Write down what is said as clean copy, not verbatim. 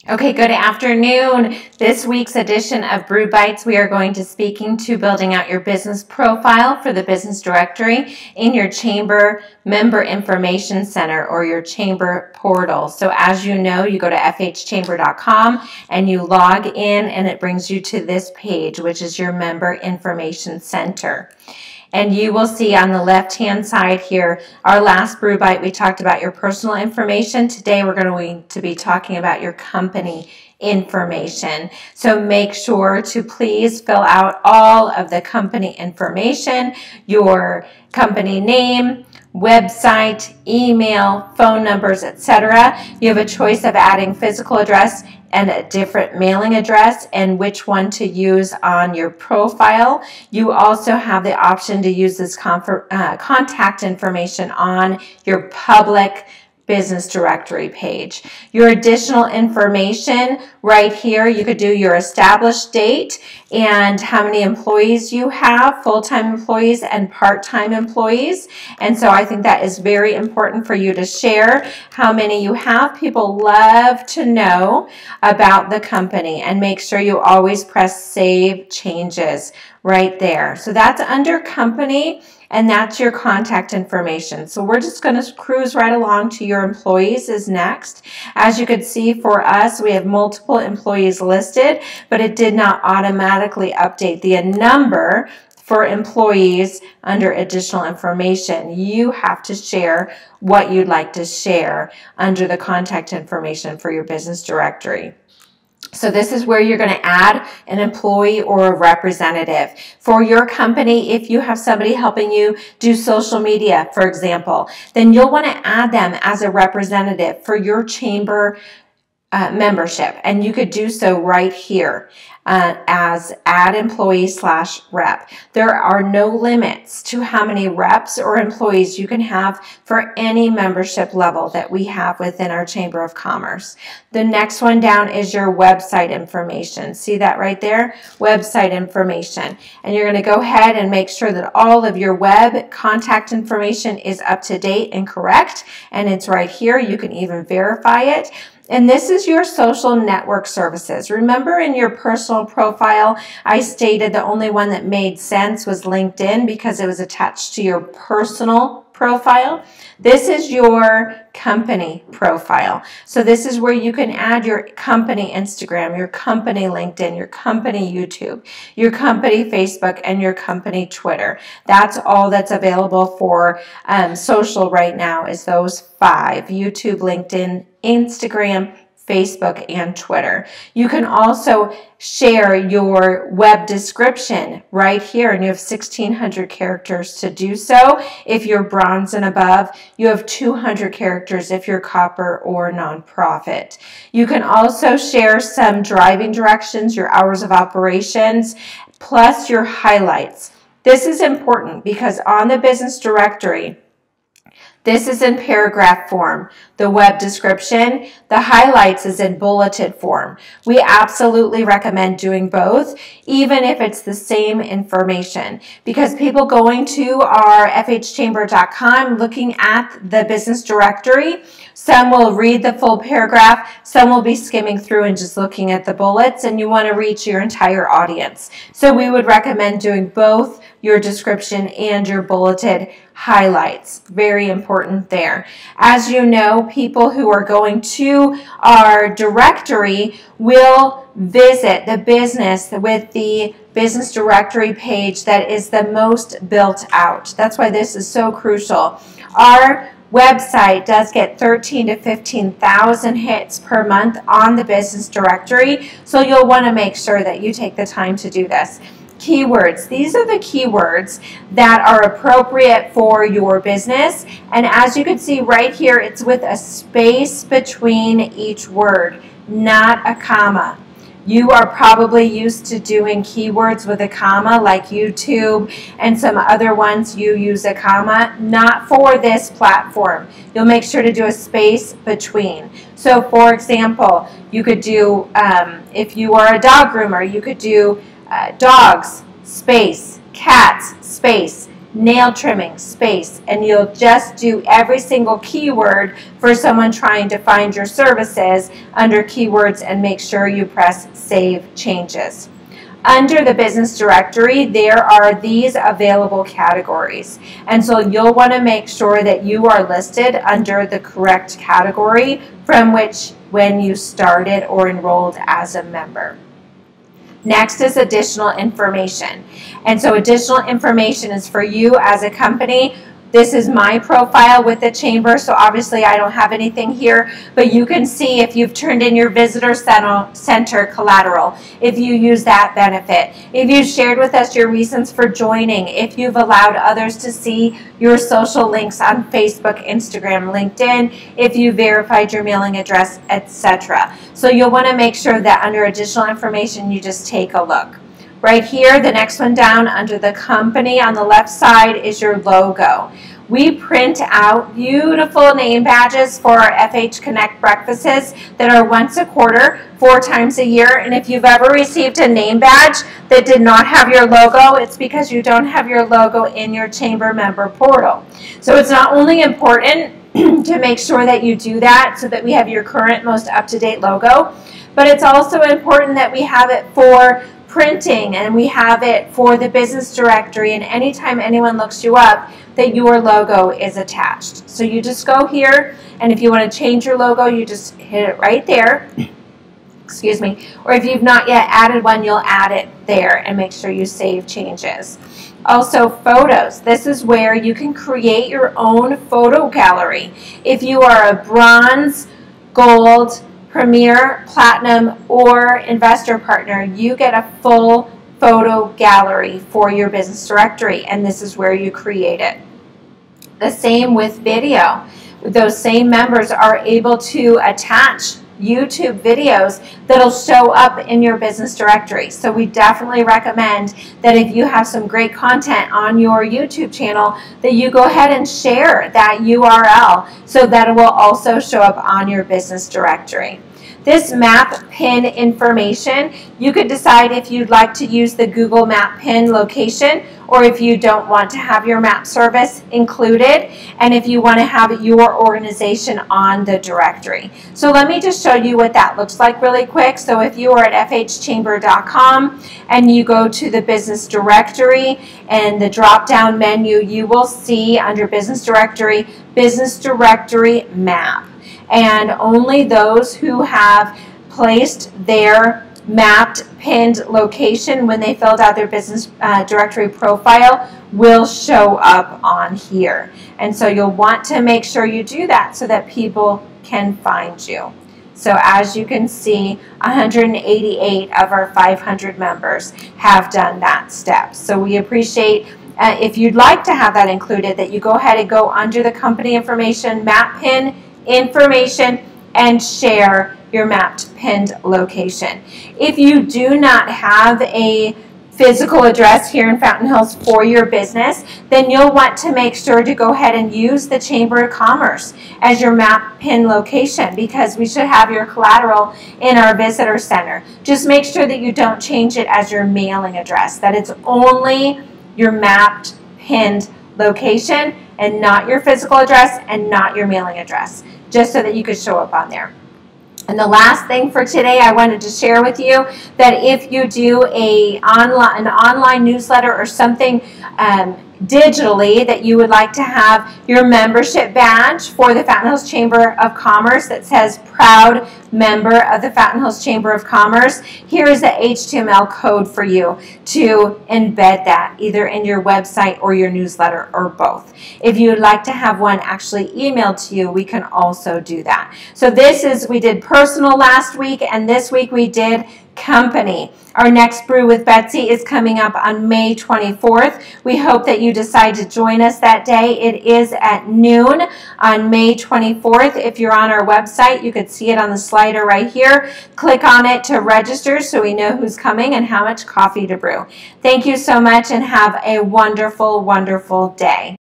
Okay, good afternoon. This week's edition of Brew Bites, we are going to speaking to building out your business profile for the business directory in your chamber member information center or your chamber portal. So as you know, you go to fhchamber.com and you log in and it brings you to this page, which is your member information center. And you will see on the left-hand side here, our last Brew Bite, we talked about your personal information. Today, we're going to be talking about your company information. So make sure to please fill out all of the company information, your company name, website, email, phone numbers, etc. You have a choice of adding physical address and a different mailing address and which one to use on your profile. You also have the option to use this contact information on your public business directory page. Your additional information right here, you could do your established date and how many employees you have, full-time employees and part-time employees. And so I think that is very important for you to share how many you have. People love to know about the company, and make sure you always press Save Changes right there. So that's under company, and that's your contact information. So we're just going to cruise right along to your employees is next. As you could see, for us, we have multiple employees listed, but it did not automatically update the number for employees under additional information. You have to share what you'd like to share under the contact information for your business directory. So this is where you're going to add an employee or a representative. For your company, if you have somebody helping you do social media, for example, then you'll want to add them as a representative for your chamber membership. And you could do so right here as add employee / rep. There are no limits to how many reps or employees you can have for any membership level that we have within our Chamber of Commerce. The next one down is your website information. See that right there? Website information. And you're going to go ahead and make sure that all of your web contact information is up to date and correct. And it's right here. You can even verify it. And this is your social network services. Remember, in your personal profile, I stated the only one that made sense was LinkedIn because it was attached to your personal profile. This is your company profile. So this is where you can add your company Instagram, your company LinkedIn, your company YouTube, your company Facebook, and your company Twitter. That's all that's available for social right now is those 5: YouTube, LinkedIn, Instagram, Facebook, and Twitter. You can also share your web description right here, and you have 1,600 characters to do so. If you're bronze and above, you have 200 characters if you're copper or nonprofit. You can also share some driving directions, your hours of operations, plus your highlights. This is important because on the business directory, this is in paragraph form, the web description. The highlights is in bulleted form. We absolutely recommend doing both, even if it's the same information, because people going to our fhchamber.com looking at the business directory, some will read the full paragraph, some will be skimming through and just looking at the bullets, and you want to reach your entire audience. So we would recommend doing both your description and your bulleted highlights. Very important there. As you know, people who are going to our directory will visit the business with the business directory page that is the most built out. That's why this is so crucial. Our website does get 13,000 to 15,000 hits per month on the business directory, so you'll want to make sure that you take the time to do this. Keywords. These are the keywords that are appropriate for your business. And as you can see right here, it's with a space between each word, not a comma. You are probably used to doing keywords with a comma, like YouTube and some other ones you use a comma. Not for this platform. You'll make sure to do a space between. So for example, you could do, if you are a dog groomer, you could do dogs, space, cats, space, nail trimming, space, and you'll just do every single keyword for someone trying to find your services under keywords and make sure you press Save Changes. Under the business directory, there are these available categories. And so you'll want to make sure that you are listed under the correct category from which when you started or enrolled as a member. Next is additional information. And so additional information is for you as a company. This is my profile with the chamber, so obviously I don't have anything here, but you can see if you've turned in your visitor center collateral, if you use that benefit, if you've shared with us your reasons for joining, if you've allowed others to see your social links on Facebook, Instagram, LinkedIn, if you verified your mailing address, etc. So you'll want to make sure that under additional information you just take a look. Right here, the next one down under the company on the left side is your logo. We print out beautiful name badges for our FH Connect breakfasts that are once a quarter, 4 times a year. And if you've ever received a name badge that did not have your logo, it's because you don't have your logo in your chamber member portal. So it's not only important to make sure that you do that so that we have your current, most up-to-date logo, but it's also important that we have it for printing and we have it for the business directory, and anytime anyone looks you up that your logo is attached. So you just go here, and if you want to change your logo, you just hit it right there. Excuse me. Or if you've not yet added one, you'll add it there and make sure you save changes. Also, photos. This is where you can create your own photo gallery. If you are a bronze, gold, Premier, Platinum, or Investor Partner, you get a full photo gallery for your business directory, and this is where you create it. The same with video. Those same members are able to attach YouTube videos that'll show up in your business directory. So we definitely recommend that if you have some great content on your YouTube channel, that you go ahead and share that URL so that it will also show up on your business directory. This map pin information, you could decide if you'd like to use the Google Map Pin location or if you don't want to have your map service included, and if you want to have your organization on the directory. So let me just show you what that looks like really quick. So if you are at fhchamber.com and you go to the business directory and the drop-down menu, you will see under business directory map. And only those who have placed their mapped pinned location when they filled out their business directory profile will show up on here. And so you'll want to make sure you do that so that people can find you. So as you can see, 188 of our 500 members have done that step. So we appreciate if you'd like to have that included, that you go ahead and go under the company information, map pin information, and share your mapped pinned location. If you do not have a physical address here in Fountain Hills for your business, then you'll want to make sure to go ahead and use the Chamber of Commerce as your map pin location, because we should have your collateral in our visitor center. Just make sure that you don't change it as your mailing address, that it's only your mapped pinned location and not your physical address and not your mailing address, just so that you could show up on there. And the last thing for today, I wanted to share with you that if you do an online newsletter or something digitally, that you would like to have your membership badge for the Fountain Hills Chamber of Commerce that says proud member of the Fountain Hills Chamber of Commerce, here is the HTML code for you to embed that either in your website or your newsletter or both. If you would like to have one actually emailed to you, we can also do that. So we did personal last week, and this week we did company. Our next Brew with Betsy is coming up on May 24th. We hope that you decide to join us that day. It is at noon on May 24th. If you're on our website, you could see it on the slider right here. Click on it to register so we know who's coming and how much coffee to brew. Thank you so much and have a wonderful, wonderful day.